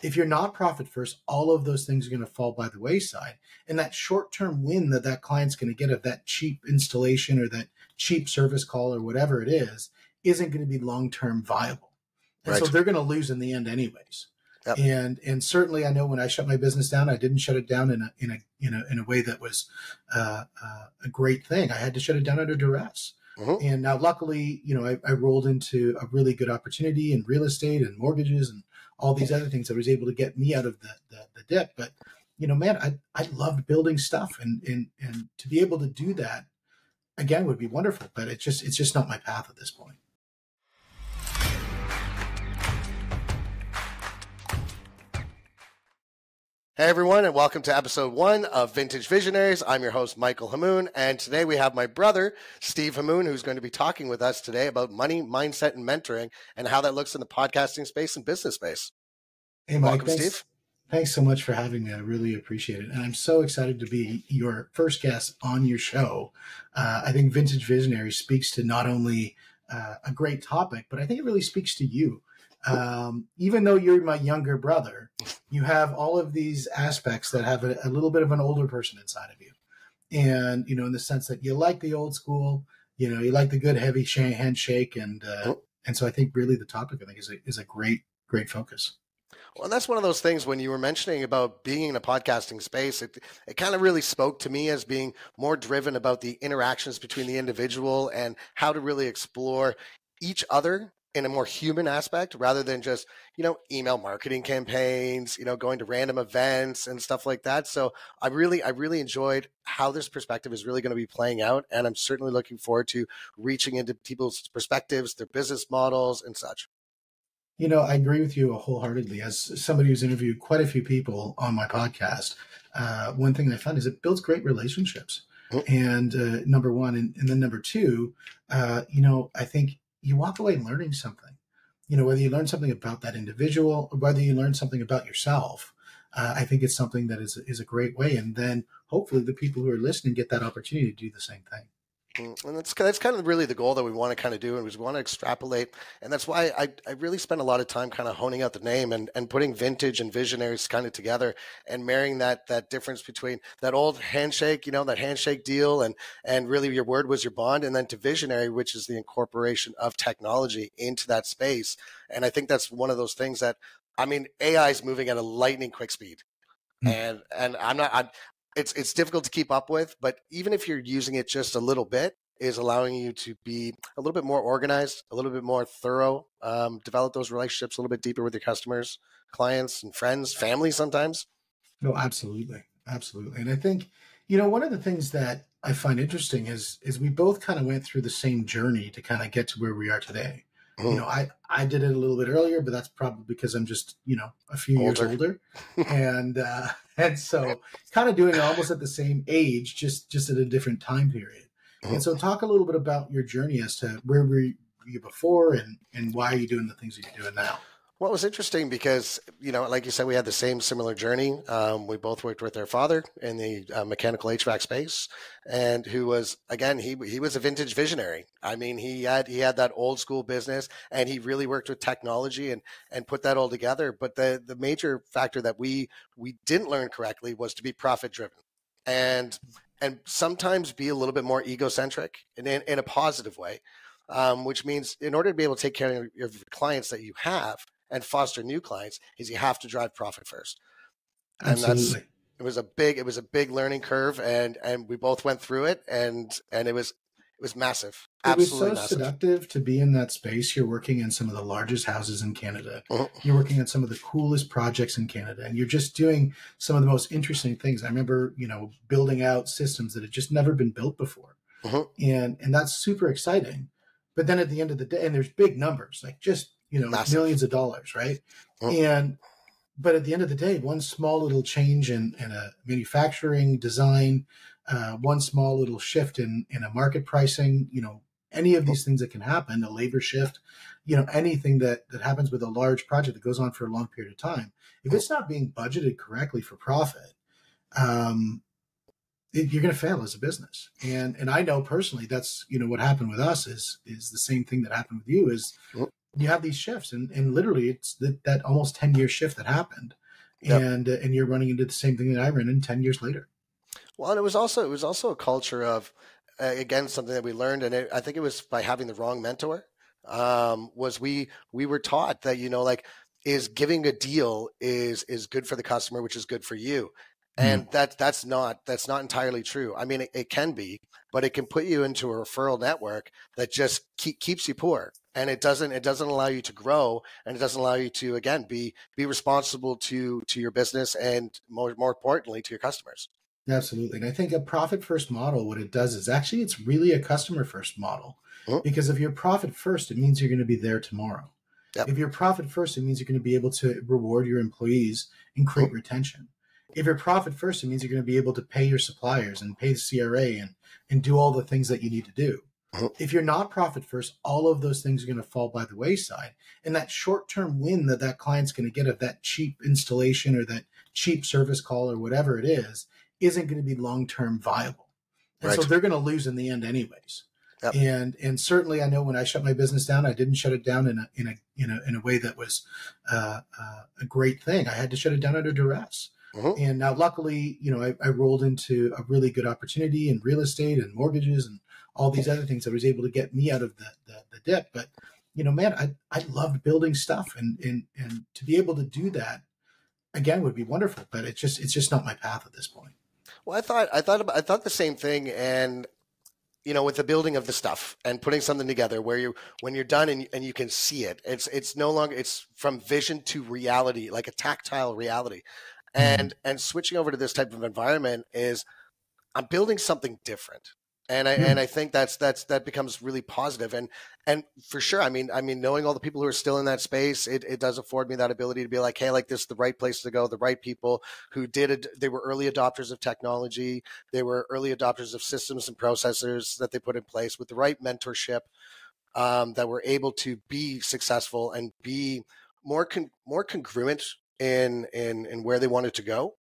if you're not profit first, all of those things are going to fall by the wayside. And that short-term win that client's going to get of that cheap installation or that cheap service call or whatever it is, isn't going to be long-term viable. And so they're going to lose in the end anyways. Yep. And certainly I know when I shut my business down, I didn't shut it down in a way that was a great thing. I had to shut it down under duress. Mm-hmm. And now luckily, I rolled into a really good opportunity in real estate and mortgages and all these other things that was able to get me out of the dip. But, man, I loved building stuff and to be able to do that again would be wonderful, but it's just not my path at this point. Hey everyone, and welcome to episode 1 of Vintage Visionaries. I'm your host, Michael Hamoen, and today we have my brother, Steve Hamoen, who's going to be talking with us today about money, mindset, and mentoring, and how that looks in the podcasting space and business space. Hey, Mike. Welcome, Steve. Thanks so much for having me. I really appreciate it. And I'm so excited to be your first guest on your show. I think Vintage Visionaries speaks to not only a great topic, but I think it really speaks to you. Even though you're my younger brother, you have all of these aspects that have a little bit of an older person inside of you. And, in the sense that you like the old school, you like the good heavy handshake. And so I think really the topic, I think, is a great focus. Well, that's one of those things when you were mentioning about being in a podcasting space, it kind of really spoke to me as being more driven about the interactions between the individual and how to really explore each other in a more human aspect rather than just, email marketing campaigns, going to random events and stuff like that. So I really enjoyed how this perspective is really going to be playing out. And I'm certainly looking forward to reaching into people's perspectives, their business models and such. I agree with you wholeheartedly. As somebody who's interviewed quite a few people on my podcast, one thing I found is it builds great relationships. And number one, and then number two, I think you walk away learning something, whether you learn something about that individual or whether you learn something about yourself. I think it's something that is a great way. And then hopefully the people who are listening get that opportunity to do the same thing. And that's kind of really the goal that we want to kind of do, and we want to extrapolate. And that's why I really spent a lot of time kind of honing out the name and putting vintage and visionaries kind of together and marrying that difference between that old handshake, that handshake deal and really your word was your bond, and then to visionary, which is the incorporation of technology into that space. And I think that's one of those things that, AI is moving at a lightning quick speed. And it's difficult to keep up with, but even if you're using it just a little bit, is allowing you to be a little bit more organized, a little bit more thorough, develop those relationships a little bit deeper with your customers, clients and friends, family sometimes. No, absolutely. Absolutely. And I think, one of the things that I find interesting is we both kind of went through the same journey to kind of get to where we are today. I did it a little bit earlier, but that's probably because I'm just, a few years older. And so kind of doing it almost at the same age, just at a different time period. And so talk a little bit about your journey as to where were you before and why are you doing the things that you're doing now? Well, it was interesting because, like you said, we had the similar journey. We both worked with our father in the mechanical HVAC space, and who was, again, he was a vintage visionary. He had that old school business, and he really worked with technology and put that all together. But the major factor that we didn't learn correctly was to be profit driven and sometimes be a little bit more egocentric in a positive way, which means in order to be able to take care of your clients that you have and foster new clients, is you have to drive profit first. And Absolutely. it was a big learning curve, and we both went through it, and it was massive. Absolutely it was so massive. Seductive to be in that space. You're working in some of the largest houses in Canada. You're working on some of the coolest projects in Canada, and you're just doing some of the most interesting things. I remember, building out systems that had just never been built before. And that's super exciting. But then at the end of the day, and there's big numbers, like just, massive. Millions of dollars, right? But at the end of the day, one small little change in a manufacturing design, one small little shift in a market pricing, any of these things that can happen, a labor shift, anything that happens with a large project that goes on for a long period of time, if it's not being budgeted correctly for profit, you're going to fail as a business. And I know personally that's, what happened with us is the same thing that happened with you is, you have these shifts, and literally it's that almost 10-year shift that happened, Yep. and you're running into the same thing that I ran in 10 years later. Well, and it was also a culture of, again, something that we learned, and I think it was by having the wrong mentor. Was we were taught that, like, is giving a deal is good for the customer, which is good for you, Mm. and that's not entirely true. I mean, it can be, but it can put you into a referral network that just keeps you poor, and it doesn't allow you to grow, and it doesn't allow you to, again, be responsible to your business, and more importantly to your customers. Absolutely. And I think a profit first model, what it does is actually it's really a customer first model. Mhm. Because if you're profit first, it means you're going to be there tomorrow. Yep. If you're profit first, it means you're going to be able to reward your employees and Mhm. create retention. If you're profit first, it means you're going to be able to pay your suppliers and pay the CRA and do all the things that you need to do. Mhm. If you're not profit first, all of those things are going to fall by the wayside. And that short term win that client's going to get of that cheap installation or that cheap service call or whatever it is isn't going to be long term viable. And so Right. they're going to lose in the end anyways. Yep. And certainly I know when I shut my business down, I didn't shut it down in a way that was a great thing. I had to shut it down under duress. Mhm. And now, luckily, I rolled into a really good opportunity in real estate and mortgages and all these other things that was able to get me out of the dip. But, man, I loved building stuff, and to be able to do that again would be wonderful. But it's just not my path at this point. Well, I thought the same thing, and with the building of the stuff and putting something together where when you're done and you can see it, it's no longer, it's from vision to reality, like a tactile reality. Mm. And switching over to this type of environment is, I'm building something different. And Mm. I think that becomes really positive. And for sure, I mean, knowing all the people who are still in that space, it does afford me that ability to be like, hey, like, this is the right place to go, the right people who they were early adopters of technology, they were early adopters of systems and processors that they put in place with the right mentorship, that were able to be successful and be more congruent in where they wanted to go,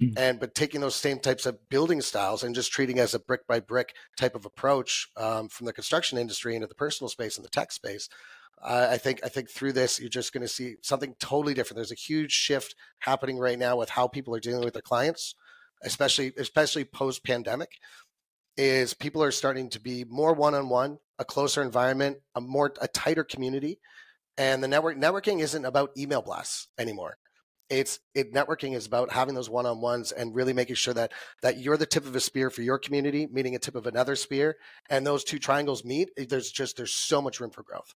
Mm. but taking those same types of building styles and just treating as a brick by brick type of approach, from the construction industry into the personal space and the tech space. I think through this, you're just going to see something totally different. There's a huge shift happening right now with how people are dealing with their clients, especially post pandemic. Is people are starting to be more one on one, a closer environment, a tighter community, and the networking isn't about email blasts anymore. Networking is about having those one-on-ones and really making sure that you're the tip of a spear for your community, meeting a tip of another spear, and those two triangles meet. There's so much room for growth.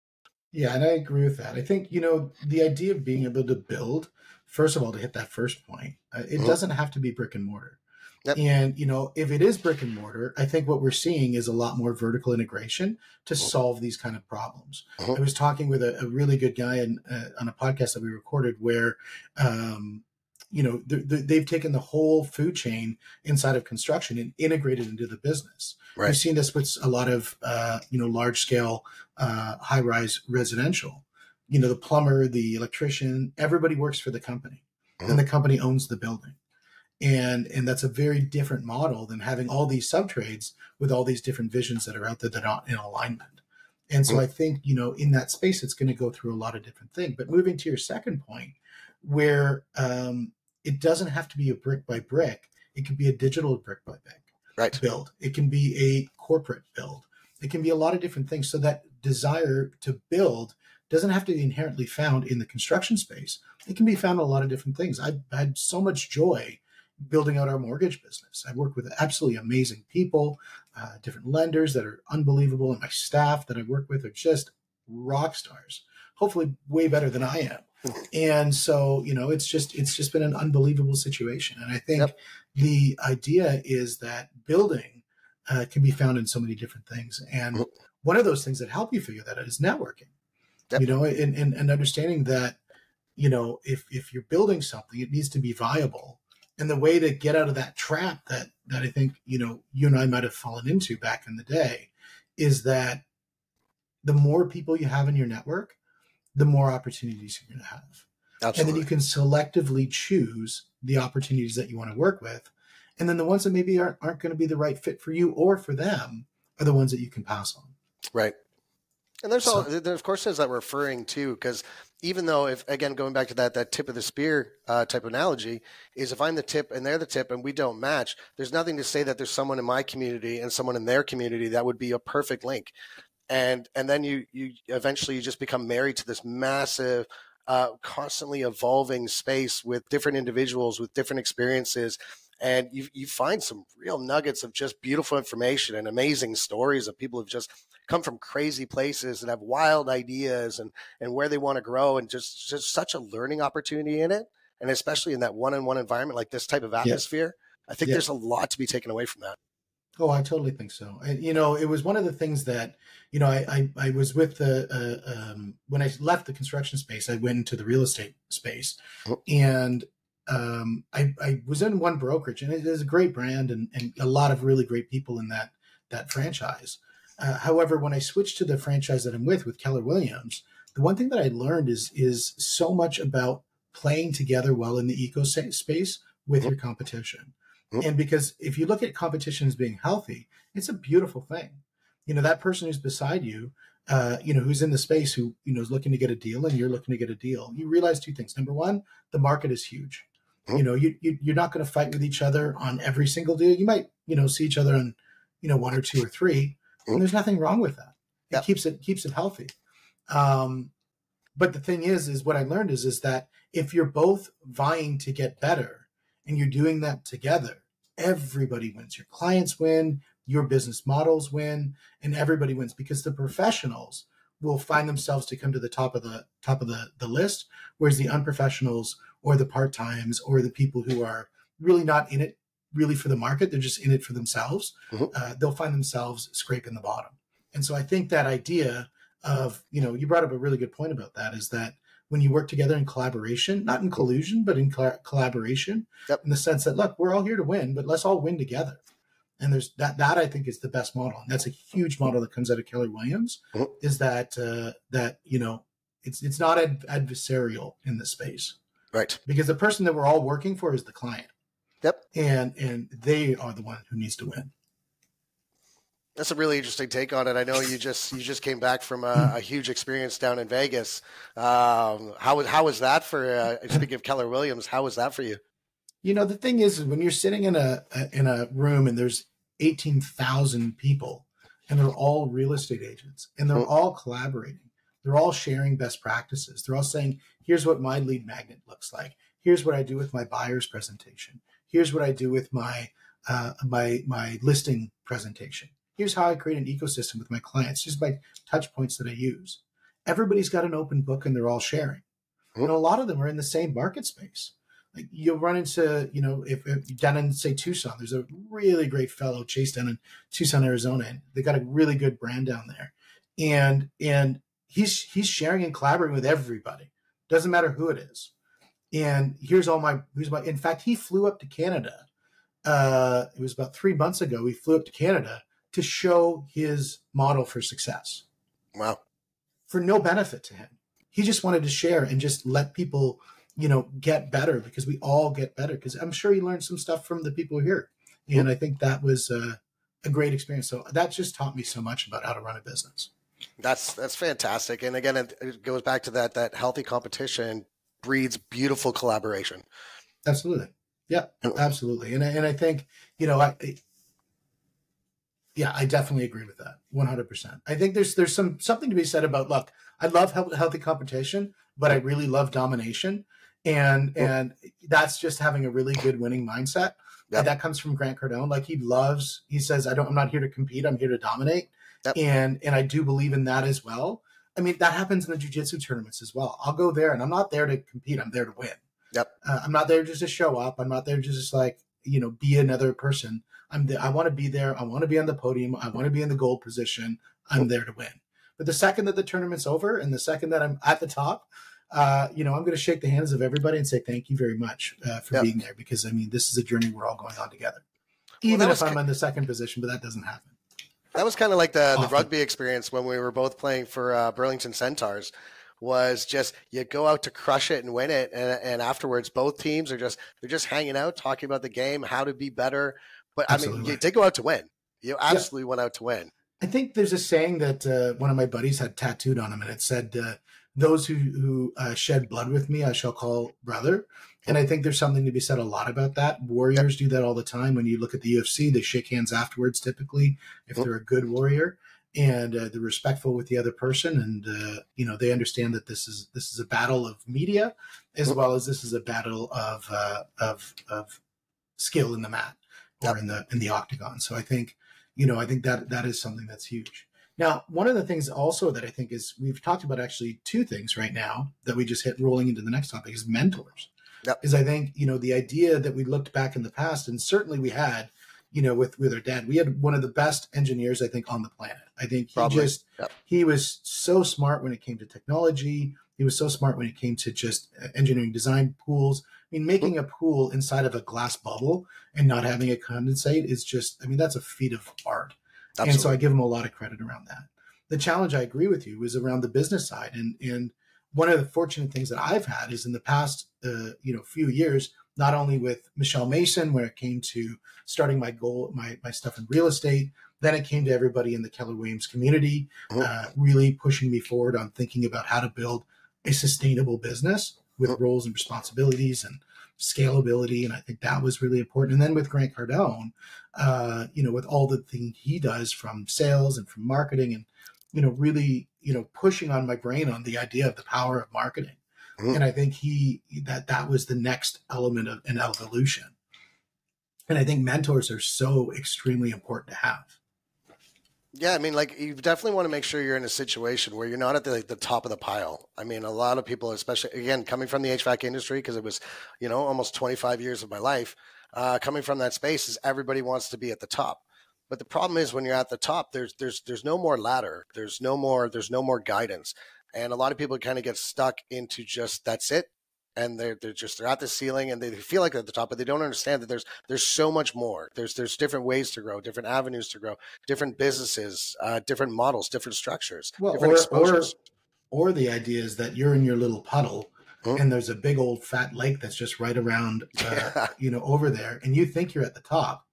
Yeah, and I agree with that. I think, the idea of being able to build, first of all, to hit that first point, it Mhm. doesn't have to be brick and mortar. Yep. And, if it is brick and mortar, I think what we're seeing is a lot more vertical integration to solve these kind of problems. Mhm. I was talking with a really good guy on a podcast that we recorded where, they've taken the whole food chain inside of construction and integrated into the business. Right. We've seen this with a lot of, large scale, high rise residential. The plumber, the electrician, everybody works for the company, Mhm. and the company owns the building. And that's a very different model than having all these sub trades with all these different visions that are out there that aren't in alignment. And so Mhm. I think, in that space, it's going to go through a lot of different things. But moving to your second point, where it doesn't have to be a brick by brick, it can be a digital brick by brick Right. build. It can be a corporate build. It can be a lot of different things. So that desire to build doesn't have to be inherently found in the construction space. It can be found in a lot of different things. I've had so much joy building out our mortgage business. I work with absolutely amazing people, different lenders that are unbelievable, and my staff that I work with are just rock stars. Hopefully, way better than I am. And so, it's just been an unbelievable situation. And I think Yep. the idea is that building can be found in so many different things. And Mhm. one of those things that help you figure that out is networking. Yep. And understanding that, if you're building something, it needs to be viable. And the way to get out of that trap that I think, you and I might have fallen into back in the day is that the more people you have in your network, the more opportunities you're going to have. And then Absolutely. you can selectively choose the opportunities that you want to work with. And then the ones that maybe aren't going to be the right fit for you or for them are the ones that you can pass on. Right. And there's all, So there of course, there's that referring to, because even though, if again, going back to that tip of the spear type of analogy, is if I'm the tip and they're the tip and we don't match, there's nothing to say that there's someone in my community and someone in their community that would be a perfect link. And then you eventually you just become married to this massive, constantly evolving space with different individuals with different experiences. And you find some real nuggets of just beautiful information and amazing stories of people who've just come from crazy places and have wild ideas and where they want to grow, and just such a learning opportunity in it. And especially in that one-on-one environment, like this type of yeah, atmosphere, I think yeah. there's a lot to be taken away from that. Oh, I totally think so. And, it was one of the things that, I was with when I left the construction space, I went into the real estate space, Oh, and I was in one brokerage, and it is a great brand and a lot of really great people in that franchise. However, when I switched to the franchise that I'm with Keller Williams, the one thing that I learned is so much about playing together well in the eco space with oh, your competition. oh, And because if you look at competition as being healthy, it's a beautiful thing. That person who's beside you, who's in the space, who, is looking to get a deal and you're looking to get a deal. You realize two things. Number one, the market is huge. oh, You're not going to fight with each other on every single deal. You might, see each other on, one or two or three, and oh. there's nothing wrong with that. It Yeah. keeps it healthy. But the thing is what I learned is that if you're both vying to get better and you're doing that together, everybody wins. Your clients win, your business models win, and everybody wins, because the professionals will find themselves to come to the top of the list, whereas the unprofessionals or the part-times or the people who are really not in it really for the market, they're just in it for themselves, Oh, they'll find themselves scraping the bottom. And so I think that idea of, you brought up a really good point about that, is that when you work together in collaboration, not in collusion, but in collaboration, yep. in the sense that, look, we're all here to win, but let's all win together. And there's that I think is the best model. And that's a huge model that comes out of Keller Williams, Oh, is that, it's not adversarial in the space, right. because the person that we're all working for is the client, Yep. and they are the one who needs to win. That's a really interesting take on it. I know you just came back from a huge experience down in Vegas. How was that for? Speaking of Keller Williams, how was that for you? The thing is when you're sitting in a room and there's 18,000 people, and they're all real estate agents, and they're Oh, all collaborating, they're all sharing best practices. They're all saying, here's what my lead magnet looks like. Here's what I do with my buyer's presentation. Here's what I do with my my listing presentation. Here's how I create an ecosystem with my clients. Here's my touch points that I use. Everybody's got an open book and they're all sharing. And oh, a lot of them are in the same market space. Like you'll run into, if down in, say, Tucson, there's a really great fellow, Chase, down in Tucson, Arizona, and they got a really good brand down there. And he's sharing and collaborating with everybody. Doesn't matter who it is. And here's in fact, he flew up to Canada. It was about 3 months ago. He flew up to Canada to show his model for success, wow. for no benefit to him. He just wanted to share and just let people, get better, because we all get better. Because I'm sure he learned some stuff from the people here. And I think that was a great experience. So that just taught me so much about how to run a business. That's fantastic. And again, it goes back to that healthy competition breeds beautiful collaboration. Absolutely. Yeah, absolutely. And I think, I definitely agree with that 100%. I think there's something to be said about, look, I love healthy competition, but I really love domination. And that's just having a really good winning mindset. Yep. And that comes from Grant Cardone. Like he says, I'm not here to compete. I'm here to dominate. Yep. And I do believe in that as well. I mean, that happens in the jiu-jitsu tournaments as well. I'll go there and I'm not there to compete. I'm there to win. Yep. I'm not there just to show up. I'm not there to just be another person. I want to be there. I want to be on the podium. I want to be in the gold position. I'm there to win. But the second that the tournament's over and the second that I'm at the top, I'm going to shake the hands of everybody and say thank you very much for being there, because this is a journey we're all going on together. Even if I'm in the second position, but that doesn't happen. That was kind of like the rugby experience when we were both playing for Burlington Centaurs. Was just you go out to crush it and win it, and afterwards both teams they're just hanging out, talking about the game, how to be better. But Absolutely. I mean, you did go out to win. You absolutely went out to win. I think there's a saying that one of my buddies had tattooed on him, and it said, "Those who shed blood with me, I shall call brother." And I think there's something to be said a lot about that. Yep. Warriors do that all the time. When you look at the UFC, they shake hands afterwards, typically, if they're a good warrior, and they're respectful with the other person, and they understand that this is a battle of media, as well as this is a battle of skill in the mat or in the octagon. So I think that is something that's huge. Now, one of the things also that I think is, we've talked about actually two things right now that we just hit rolling into the next topic, is mentors. Yep. Is I think, the idea that we looked back in the past, and certainly we had, with our dad, we had one of the best engineers, I think, on the planet. I think he was so smart when it came to technology. He was so smart when it came to just engineering design pools. I mean, making a pool inside of a glass bubble and not having it condensate is just, that's a feat of art. Absolutely. And so I give him a lot of credit around that. The challenge, I agree with you, was around the business side. And one of the fortunate things that I've had is in the past, few years, not only with Michelle Mason, where it came to starting my stuff in real estate, then it came to everybody in the Keller Williams community, really pushing me forward on thinking about how to build a sustainable business with roles and responsibilities and scalability. And I think that was really important. And then with Grant Cardone, with all the things he does from sales and from marketing, and, really, pushing on my brain on the idea of the power of marketing. And I think that was the next element of an evolution. And I think mentors are so extremely important to have. Yeah, you definitely want to make sure you're in a situation where you're not at the top of the pile. A lot of people, especially, again, coming from the HVAC industry, because it was, almost 25 years of my life, coming from that space, is everybody wants to be at the top. But the problem is, when you're at the top, there's no more ladder. There's no more guidance. And a lot of people kind of get stuck into just, that's it. And they're at the ceiling, and they feel like they're at the top, but they don't understand that there's so much more. There's different ways to grow, different avenues to grow, different businesses, different models, different structures, different exposures. Or the idea is that you're in your little puddle, and there's a big old fat lake that's just right around, over there, and you think you're at the top,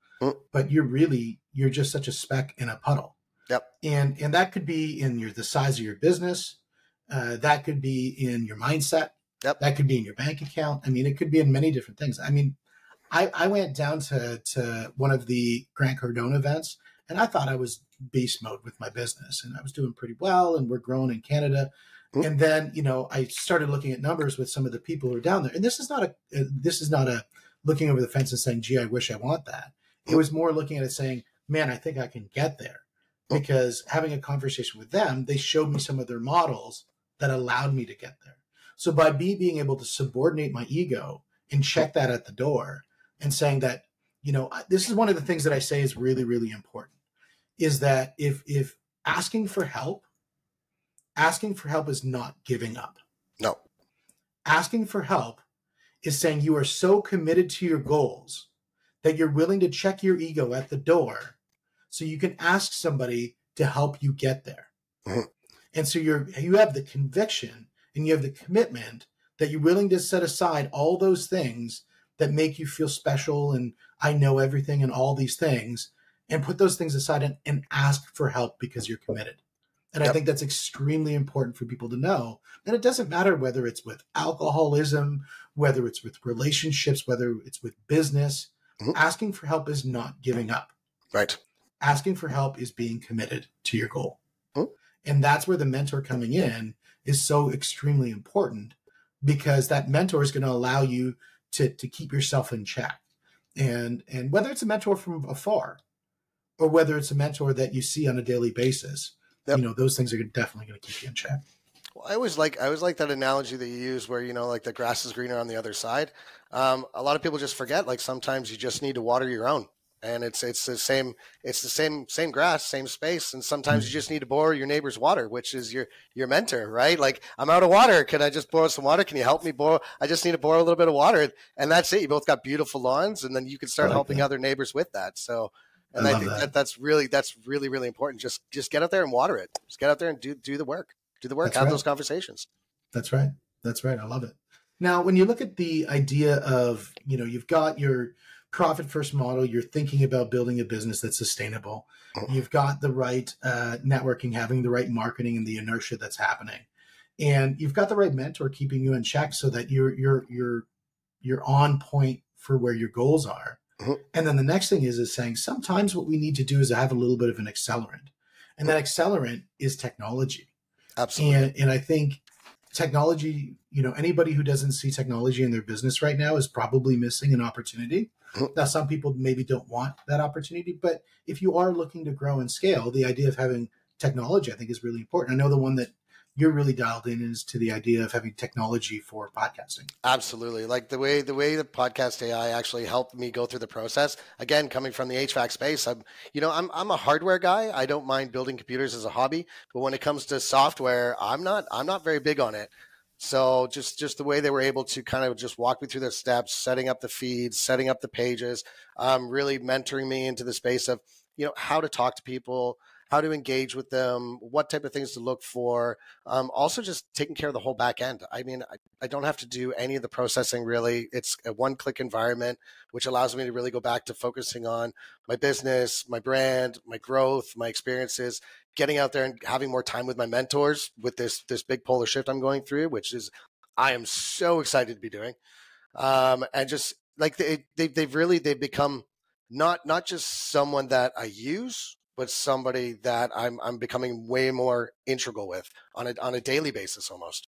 but you're just such a speck in a puddle. Yep. And that could be in the size of your business. That could be in your mindset. Yep. That could be in your bank account. It could be in many different things. I went down to one of the Grant Cardone events, and I thought I was beast mode with my business, and I was doing pretty well, and we're growing in Canada. And then, I started looking at numbers with some of the people who are down there. And this is not a looking over the fence and saying, gee, I wish I want that. It was more looking at it saying, man, I think I can get there. Because having a conversation with them, they showed me some of their models that allowed me to get there. So by being able to subordinate my ego and check that at the door, and saying that, this is one of the things that I say is really, really important, is that if asking for help is not giving up. No. Asking for help is saying you are so committed to your goals that you're willing to check your ego at the door so you can ask somebody to help you get there. And so you have the conviction and you have the commitment that you're willing to set aside all those things that make you feel special and I know everything and all these things, and put those things aside and ask for help because you're committed. And I think that's extremely important for people to know. And it doesn't matter whether it's with alcoholism, whether it's with relationships, whether it's with business. Asking for help is not giving up. Right. Asking for help is being committed to your goal. And that's where the mentor coming in is so extremely important, because that mentor is going to allow you to keep yourself in check. And whether it's a mentor from afar or whether it's a mentor that you see on a daily basis, those things are definitely going to keep you in check. Well, I always like that analogy that you use where, like the grass is greener on the other side. A lot of people just forget, like sometimes you just need to water your own. And it's the same grass, same space. And sometimes you just need to borrow your neighbor's water, which is your mentor, right? Like, I'm out of water. Can I just borrow some water? Can you help me borrow? I just need to borrow a little bit of water. And that's it. You both got beautiful lawns, and then you can start helping other neighbors with that. So, and I think that's really, really important. Just get out there and water it. Just get out there and do the work. Do the work. Have those conversations. That's right. I love it. Now, when you look at the idea of, you've got your profit first model. You're thinking about building a business that's sustainable. You've got the right networking, having the right marketing and the inertia that's happening, and you've got the right mentor keeping you in check so that you're on point for where your goals are. And then the next thing is saying sometimes what we need to do is have a little bit of an accelerant, and that accelerant is technology. Absolutely. And I think technology, anybody who doesn't see technology in their business right now is probably missing an opportunity. Now, some people maybe don't want that opportunity, but if you are looking to grow and scale, the idea of having technology, I think, is really important. I know the one that you're really dialed in is to the idea of having technology for podcasting. Absolutely. Like the way the podcast AI actually helped me go through the process. Again, coming from the HVAC space, I'm a hardware guy. I don't mind building computers as a hobby, but when it comes to software, I'm not very big on it. So just the way they were able to kind of just walk me through the steps, setting up the feeds, setting up the pages, really mentoring me into the space of, how to talk to people, how to engage with them, what type of things to look for. Also just taking care of the whole back end. I mean, I don't have to do any of the processing really. It's a one-click environment, which allows me to really go back to focusing on my business, my brand, my growth, my experiences, getting out there and having more time with my mentors with this big polar shift I'm going through, which is I am so excited to be doing. And just like they've become not just someone that I use, but somebody that I'm becoming way more integral with on a daily basis almost.